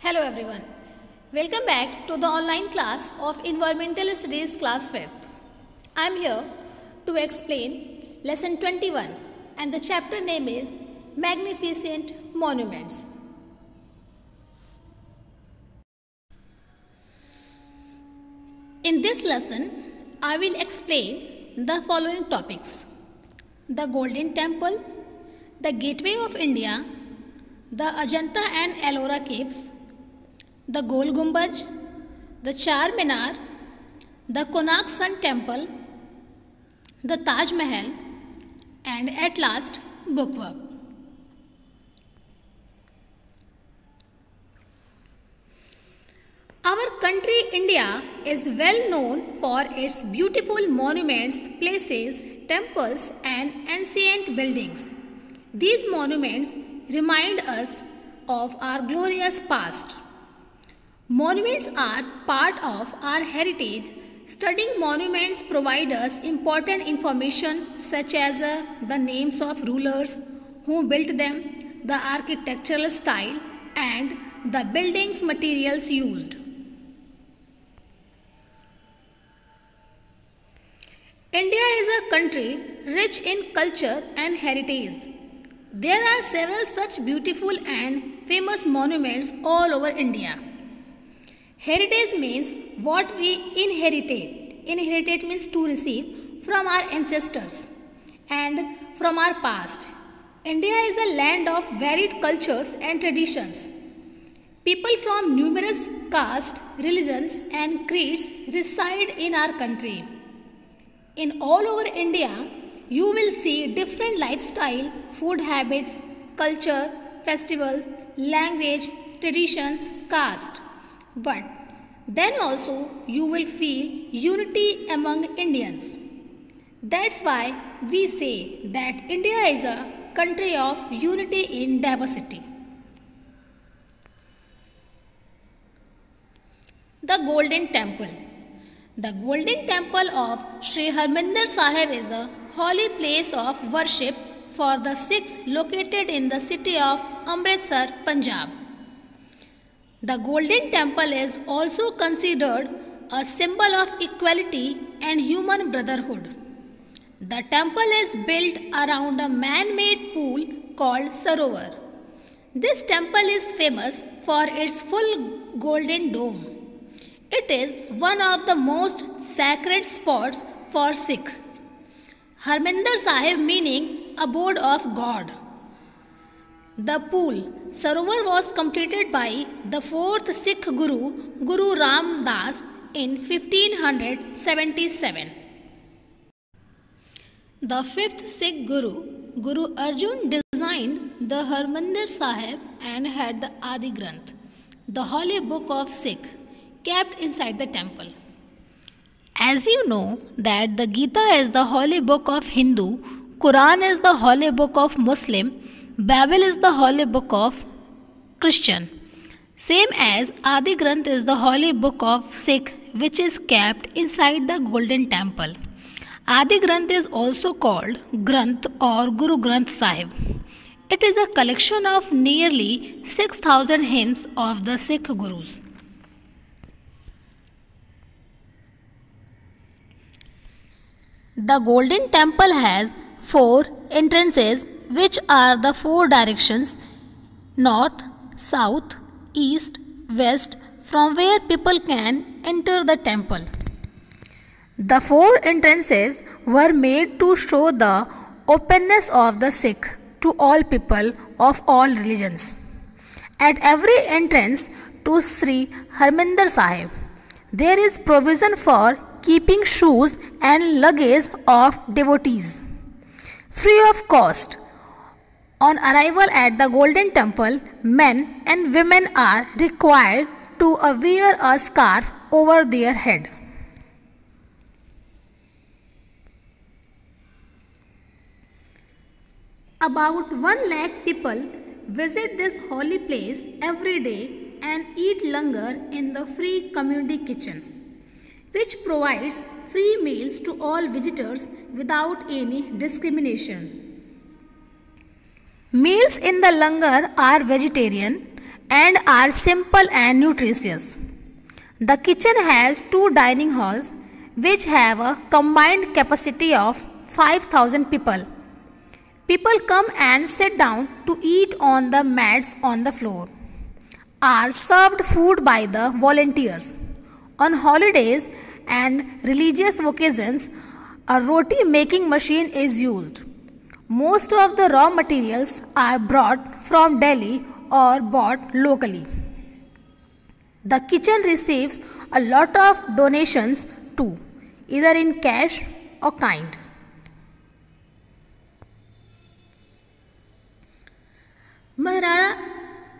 Hello everyone. Welcome back to the online class of Environmental Studies class 5th. I am here to explain lesson 21 and the chapter name is Magnificent Monuments. In this lesson, I will explain the following topics: the Golden Temple, the Gateway of India, the Ajanta and Ellora caves, the Gol Gumbaj, the Char Minar, the Konark Sun Temple, the Taj Mahal, and at last bookwork. Our country India is well known for its beautiful monuments, places, temples and ancient buildings. These monuments remind us of our glorious past. Monuments are part of our heritage. Studying monuments provide us important information such as the names of rulers, who built them, the architectural style and the buildings materials used. India is a country rich in culture and heritage. There are several such beautiful and famous monuments all over India. Heritage means what we inherited. Inherited means to receive from our ancestors and from our past. India is a land of varied cultures and traditions. People from numerous castes, religions and creeds reside in our country. In all over India, you will see different lifestyle, food habits, culture, festivals, language, traditions, caste. But then also you will feel unity among Indians. That's why we say that India is a country of unity in diversity. The Golden Temple. The Golden Temple of Sri Harmandir Sahib is a holy place of worship for the Sikhs located in the city of Amritsar, Punjab. The Golden Temple is also considered a symbol of equality and human brotherhood. The temple is built around a man-made pool called Sarovar. This temple is famous for its full golden dome. It is one of the most sacred spots for Sikh. Harmandir Sahib meaning abode of God. The pool Sarovar was completed by the 4th Sikh Guru, Guru Ram Das in 1577. The 5th Sikh Guru, Guru Arjan designed the Harmandir Sahib and had the Adi Granth, the holy book of Sikh, kept inside the temple. As you know that the Gita is the holy book of Hindu, Quran is the holy book of Muslim, Bible is the holy book of Christian. Same as Adi Granth is the holy book of Sikh which is kept inside the Golden Temple. Adi Granth is also called Granth or Guru Granth Sahib. It is a collection of nearly 6,000 hymns of the Sikh Gurus. The Golden Temple has 4 entrances which are the 4 directions: north, south, east, west, from where people can enter the temple. The 4 entrances were made to show the openness of the Sikh to all people of all religions. At every entrance to Sri Harmandir Sahib, there is provision for keeping shoes and luggage of devotees, free of cost. On arrival at the Golden Temple, men and women are required to wear a scarf over their head. About 1 lakh people visit this holy place every day and eat langar in the free community kitchen, which provides free meals to all visitors without any discrimination. Meals in the langar are vegetarian and are simple and nutritious. The kitchen has two dining halls which have a combined capacity of 5,000 people. People come and sit down to eat on the mats on the floor. Are served food by the volunteers. On holidays and religious occasions, a roti making machine is used. Most of the raw materials are brought from Delhi or bought locally. The kitchen receives a lot of donations too, either in cash or kind. Maharaja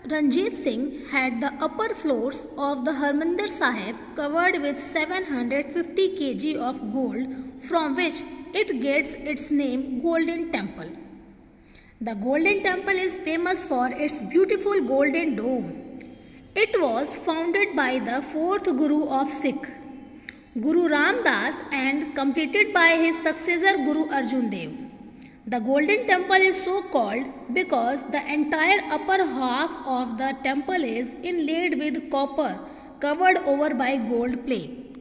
Ranjit Singh had the upper floors of the Harmandir Sahib covered with 750 kg of gold, from which it gets its name Golden Temple. The Golden Temple is famous for its beautiful golden dome. It was founded by the fourth Guru of Sikh, Guru Ram Das, and completed by his successor Guru Arjan Dev. The Golden Temple is so called because the entire upper half of the temple is inlaid with copper covered over by gold plate.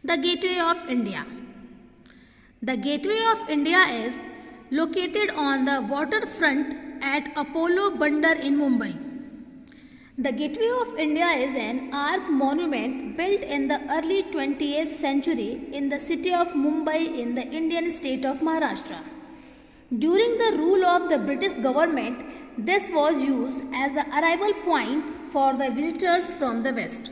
The Gateway of India. The Gateway of India is located on the waterfront at Apollo Bandar in Mumbai. The Gateway of India is an arch monument built in the early 20th century in the city of Mumbai in the Indian state of Maharashtra. During the rule of the British government, this was used as the arrival point for the visitors from the west.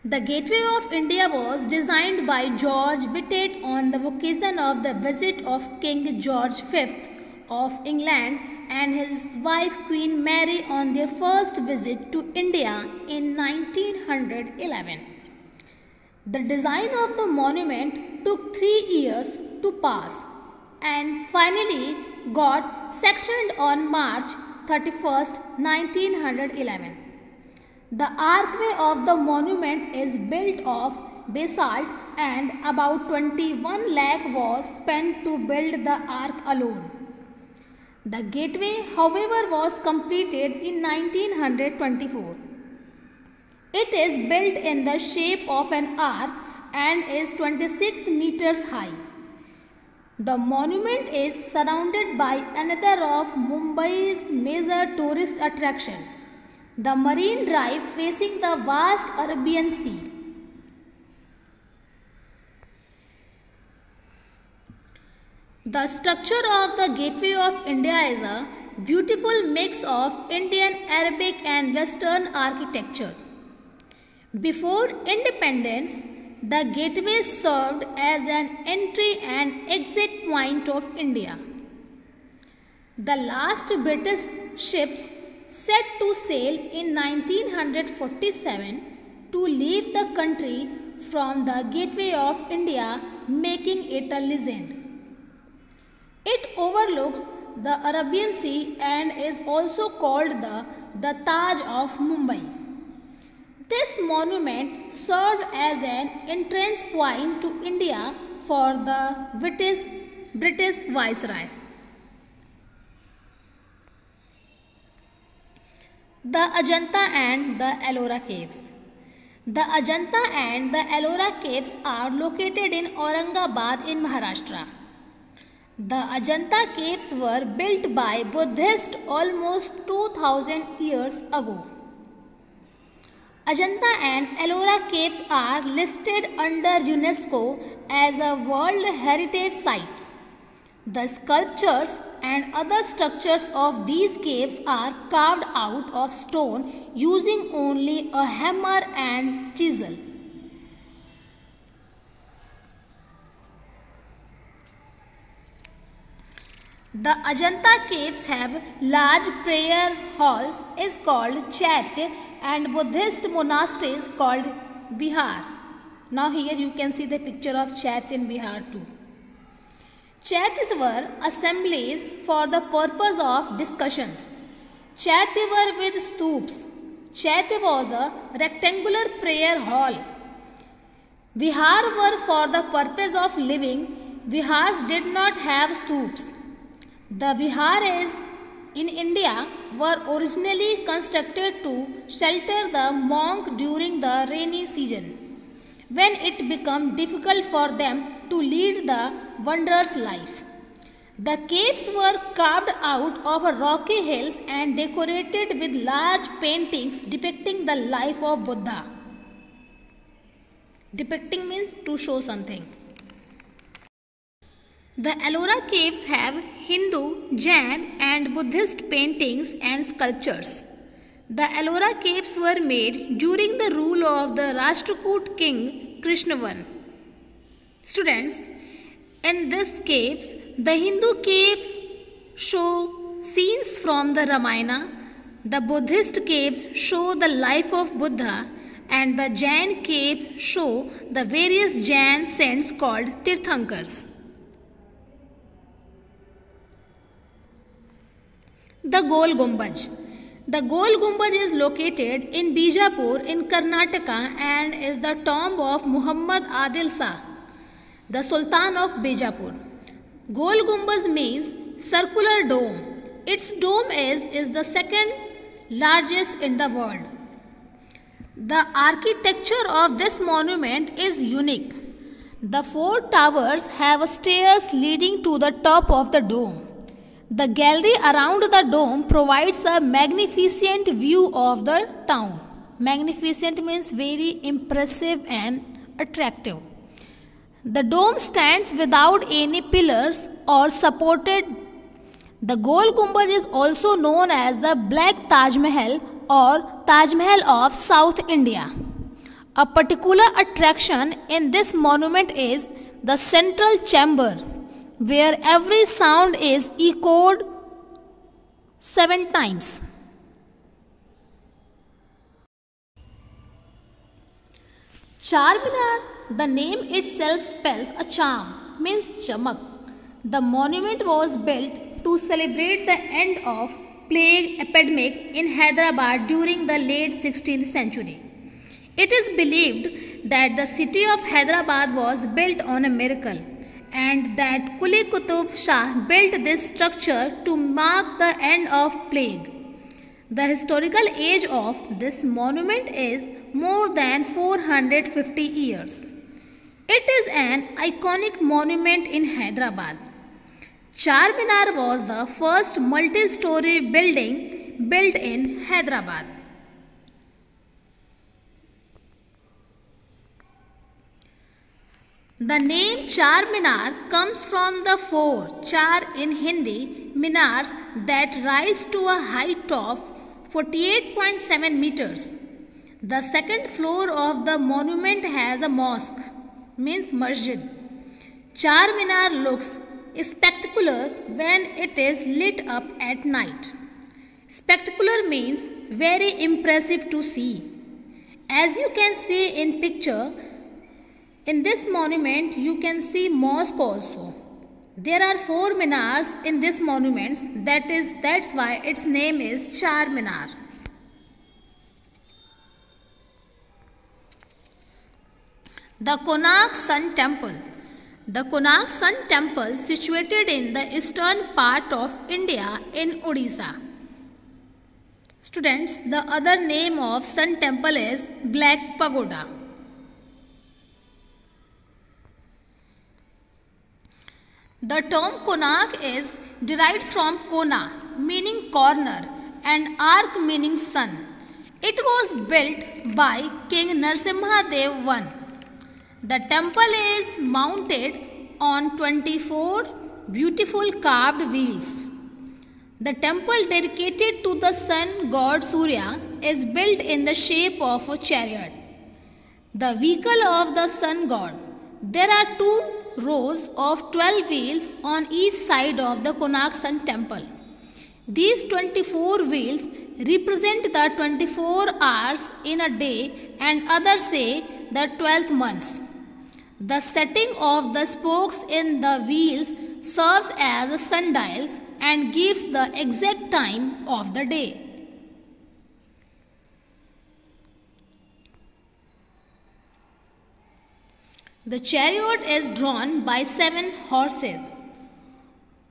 The Gateway of India was designed by George Whitted on the occasion of the visit of King George V of England and his wife Queen Mary on their first visit to India in 1911. The design of the monument took 3 years to pass and finally got sectioned on March 31, 1911. The archway of the monument is built of basalt and about 21 lakh was spent to build the arch alone. The gateway, however, was completed in 1924. It is built in the shape of an arc and is 26 meters high. The monument is surrounded by another of Mumbai's major tourist attraction, the Marine Drive facing the vast Arabian Sea. The structure of the Gateway of India is a beautiful mix of Indian, Arabic and Western architecture. Before independence, the gateway served as an entry and exit point of India. The last British ships set to sail in 1947 to leave the country from the Gateway of India, making it a legend. It overlooks the Arabian Sea and is also called the Taj of Mumbai. This monument served as an entrance point to India for the British Viceroy. The Ajanta and the Ellora Caves. The Ajanta and the Ellora Caves are located in Aurangabad in Maharashtra. The Ajanta caves were built by Buddhists almost 2000 years ago. Ajanta and Ellora caves are listed under UNESCO as a World Heritage Site. The sculptures and other structures of these caves are carved out of stone using only a hammer and chisel. The Ajanta caves have large prayer halls is called Chaitya and Buddhist monasteries called Vihar. Now here you can see the picture of Chaitya in Bihar too. Chaityas were assemblies for the purpose of discussions. Chaitya were with stoops. Chaitya was a rectangular prayer hall. Vihar were for the purpose of living. Vihars did not have stoops. The viharas in India were originally constructed to shelter the monk during the rainy season, when it became difficult for them to lead the wanderer's life. The caves were carved out of rocky hills and decorated with large paintings depicting the life of Buddha. Depicting means to show something. The Ellora caves have Hindu, Jain and Buddhist paintings and sculptures. The Ellora caves were made during the rule of the Rashtrakoot king Krishnavan. Students, in these caves, the Hindu caves show scenes from the Ramayana, the Buddhist caves show the life of Buddha, and the Jain caves show the various Jain saints called Tirthankars. The Gol Gumbaj. The Gol Gumbaj is located in Bijapur in Karnataka and is the tomb of Muhammad Adil Shah, the Sultan of Bijapur. Gol Gumbaz means circular dome. Its dome is the second largest in the world. The architecture of this monument is unique. The four towers have stairs leading to the top of the dome. The gallery around the dome provides a magnificent view of the town. Magnificent means very impressive and attractive. The dome stands without any pillars or supported. The Gol Gumbaj is also known as the Black Taj Mahal or Taj Mahal of South India. A particular attraction in this monument is the central chamber, where every sound is echoed 7 times. Charminar, the name itself spells a charm, means chamak. The monument was built to celebrate the end of plague epidemic in Hyderabad during the late 16th century. It is believed that the city of Hyderabad was built on a miracle, and that Quli Qutub Shah built this structure to mark the end of plague. The historical age of this monument is more than 450 years. It is an iconic monument in Hyderabad. Charminar was the first multi-story building built in Hyderabad. The name Charminar comes from the four char in Hindi minars that rise to a height of 48.7 meters. The second floor of the monument has a mosque, means masjid. Charminar looks spectacular when it is lit up at night. Spectacular means very impressive to see. As you can see in picture, in this monument you can see mosque also. There are 4 minars in this monument, that's why its name is Charminar. The Konark Sun Temple. The Konark Sun Temple situated in the eastern part of India in Odisha. Students, the other name of Sun Temple is Black Pagoda. The term Konark is derived from Kona, meaning corner, and Ark meaning sun. It was built by King Narasimha Dev I. The temple is mounted on 24 beautiful carved wheels. The temple dedicated to the sun god Surya is built in the shape of a chariot, the vehicle of the sun god. There are 2 rows of 12 wheels on each side of the Konark Sun Temple. These 24 wheels represent the 24 hours in a day, and others say the 12th months. The setting of the spokes in the wheels serves as sundials and gives the exact time of the day. The chariot is drawn by 7 horses.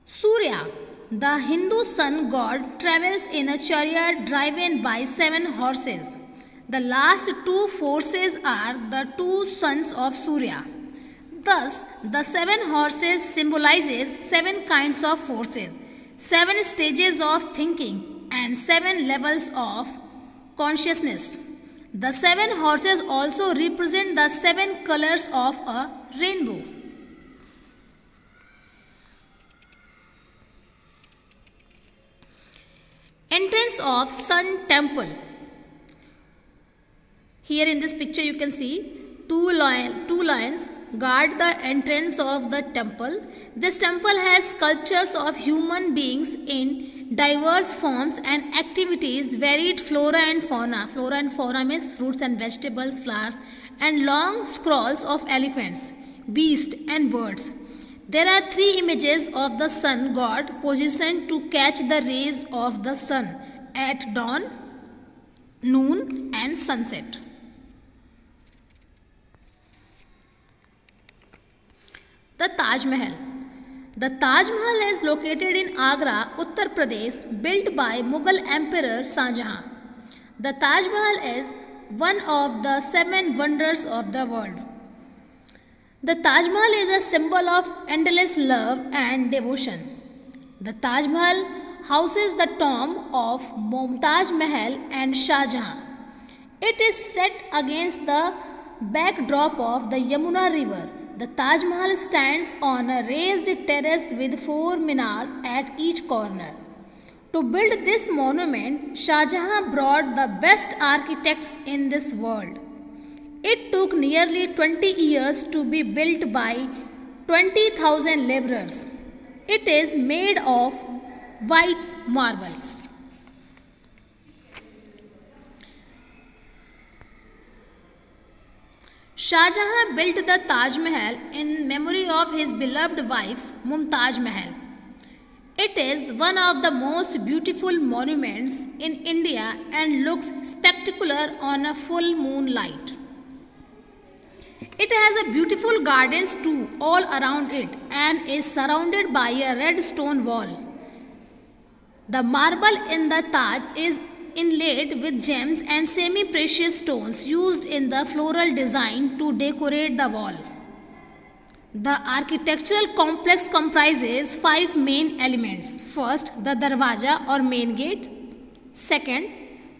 Surya, the Hindu sun god, travels in a chariot driven by 7 horses. The last 2 forces are the 2 sons of Surya. Thus, the 7 horses symbolizes 7 kinds of forces, 7 stages of thinking and 7 levels of consciousness. The 7 horses also represent the 7 colors of a rainbow. Entrance of Sun Temple. Here in this picture you can see two lions guard the entrance of the temple. This temple has sculptures of human beings in diverse forms and activities, varied flora and fauna. Flora and fauna means fruits and vegetables, flowers, and long scrolls of elephants, beasts and birds. There are 3 images of the sun god positioned to catch the rays of the sun at dawn, noon and sunset. The Taj Mahal. The Taj Mahal is located in Agra, Uttar Pradesh, built by Mughal Emperor Shah Jahan. The Taj Mahal is one of the 7 wonders of the world. The Taj Mahal is a symbol of endless love and devotion. The Taj Mahal houses the tomb of Mumtaz Mahal and Shah Jahan. It is set against the backdrop of the Yamuna River. The Taj Mahal stands on a raised terrace with 4 minars at each corner. To build this monument, Shah Jahan brought the best architects in this world. It took nearly 20 years to be built by 20,000 laborers. It is made of white marbles. Shah Jahan built the Taj Mahal in memory of his beloved wife Mumtaz Mahal. It is one of the most beautiful monuments in India and looks spectacular on a full moonlight. It has a beautiful gardens too all around it and is surrounded by a red stone wall. The marble in the Taj is inlaid with gems and semi-precious stones used in the floral design to decorate the wall. The architectural complex comprises 5 main elements. First, the darwaja or main gate. Second,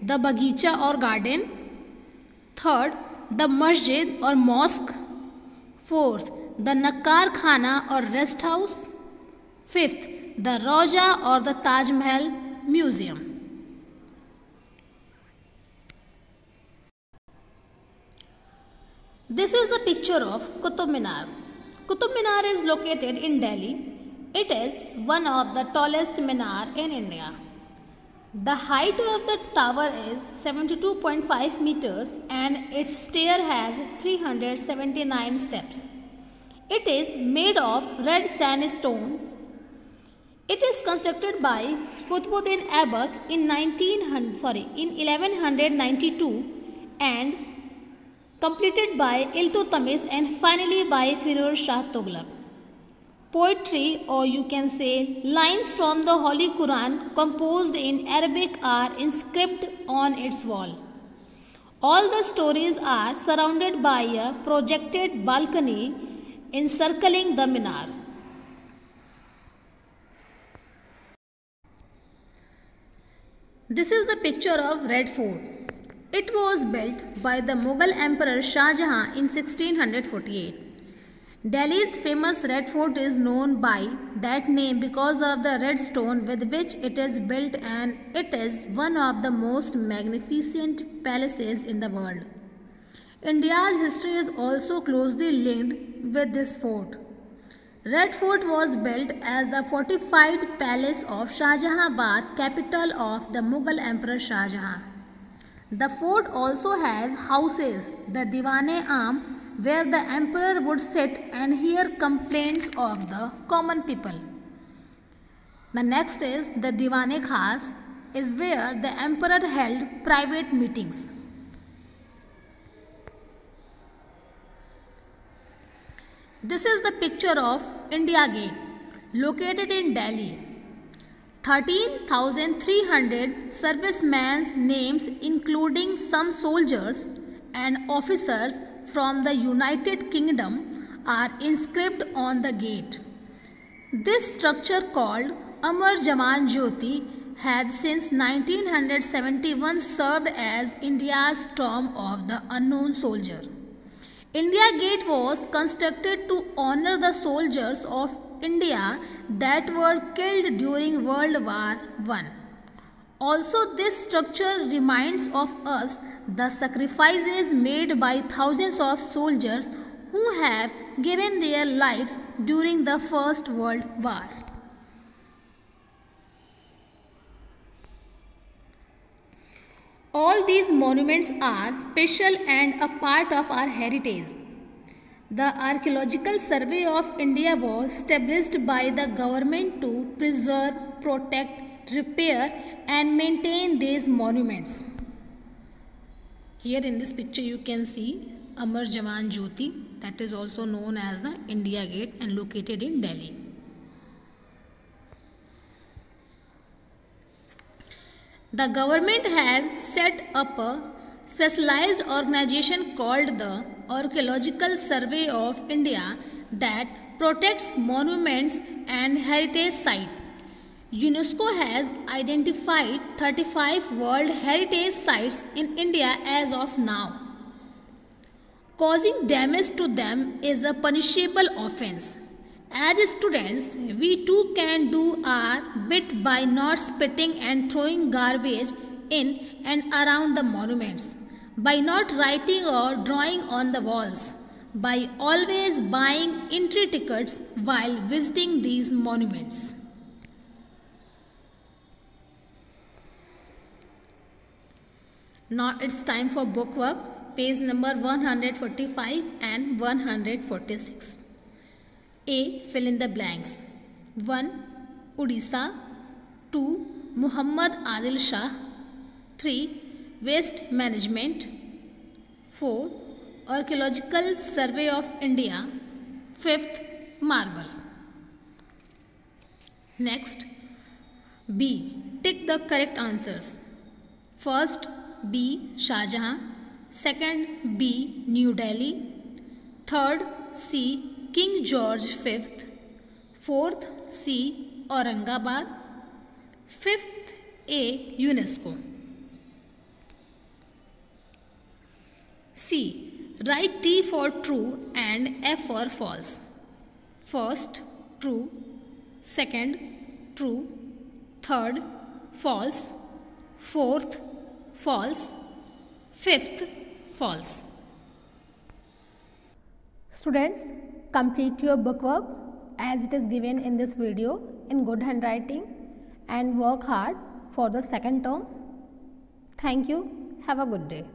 the bagicha or garden. Third, the masjid or mosque. Fourth, the Nakkar Khana or rest house. Fifth, the Roja or the Taj Mahal Museum. This is the picture of Qutub Minar. Qutub Minar is located in Delhi. It is one of the tallest minar in India. The height of the tower is 72.5 meters and its stair has 379 steps. It is made of red sandstone. It is constructed by Qutbuddin Aibak in 1192 and completed by Iltutmish and finally by Firoz Shah Tughlaq. Poetry, or you can say lines from the Holy Quran composed in Arabic, are inscribed on its wall. All the stories are surrounded by a projected balcony encircling the minar. This is the picture of Red Fort. It was built by the Mughal Emperor Shah Jahan in 1648. Delhi's famous Red Fort is known by that name because of the red stone with which it is built, and it is one of the most magnificent palaces in the world. India's history is also closely linked with this fort. Red Fort was built as the fortified palace of Shahjahanabad, capital of the Mughal Emperor Shah Jahan. The fort also has houses, the Diwan-e-Aam, where the emperor would sit and hear complaints of the common people. The next is the Diwan-e-Khas, is where the emperor held private meetings. This is the picture of India Gate located in Delhi. 13,300 servicemen's names including some soldiers and officers from the United Kingdom are inscribed on the gate. This structure called Amar Jawan Jyoti has since 1971 served as India's tomb of the unknown soldier. India Gate was constructed to honor the soldiers of India that were killed during World War I. Also, this structure reminds of us the sacrifices made by thousands of soldiers who have given their lives during the First World War. All these monuments are special and a part of our heritage. The Archaeological Survey of India was established by the government to preserve, protect, repair and maintain these monuments. Here in this picture you can see Amar Jawan Jyoti, that is also known as the India Gate and located in Delhi. The government has set up a specialized organization called the Archaeological Survey of India that protects monuments and heritage sites. UNESCO has identified 35 World Heritage Sites in India as of now. Causing damage to them is a punishable offense. As students, we too can do our bit by not spitting and throwing garbage in and around the monuments, by not writing or drawing on the walls, by always buying entry tickets while visiting these monuments. Now it's time for bookwork, page number 145 and 146. A. Fill in the blanks. 1. Odisha. 2. Muhammad Adil Shah. 3. Waste management. 4. Archaeological Survey of India. 5th. Marble. Next. B. Tick the correct answers. First, B. Shah Jahan. Second, B. New Delhi. Third, C. King George V. Fourth, C. Aurangabad. Fifth, A. UNESCO. C. Write T for true and F for false. First, true. Second, true. Third, false. Fourth, false. Fifth, false. Students, complete your bookwork as it is given in this video in good handwriting and work hard for the second term. Thank you. Have a good day.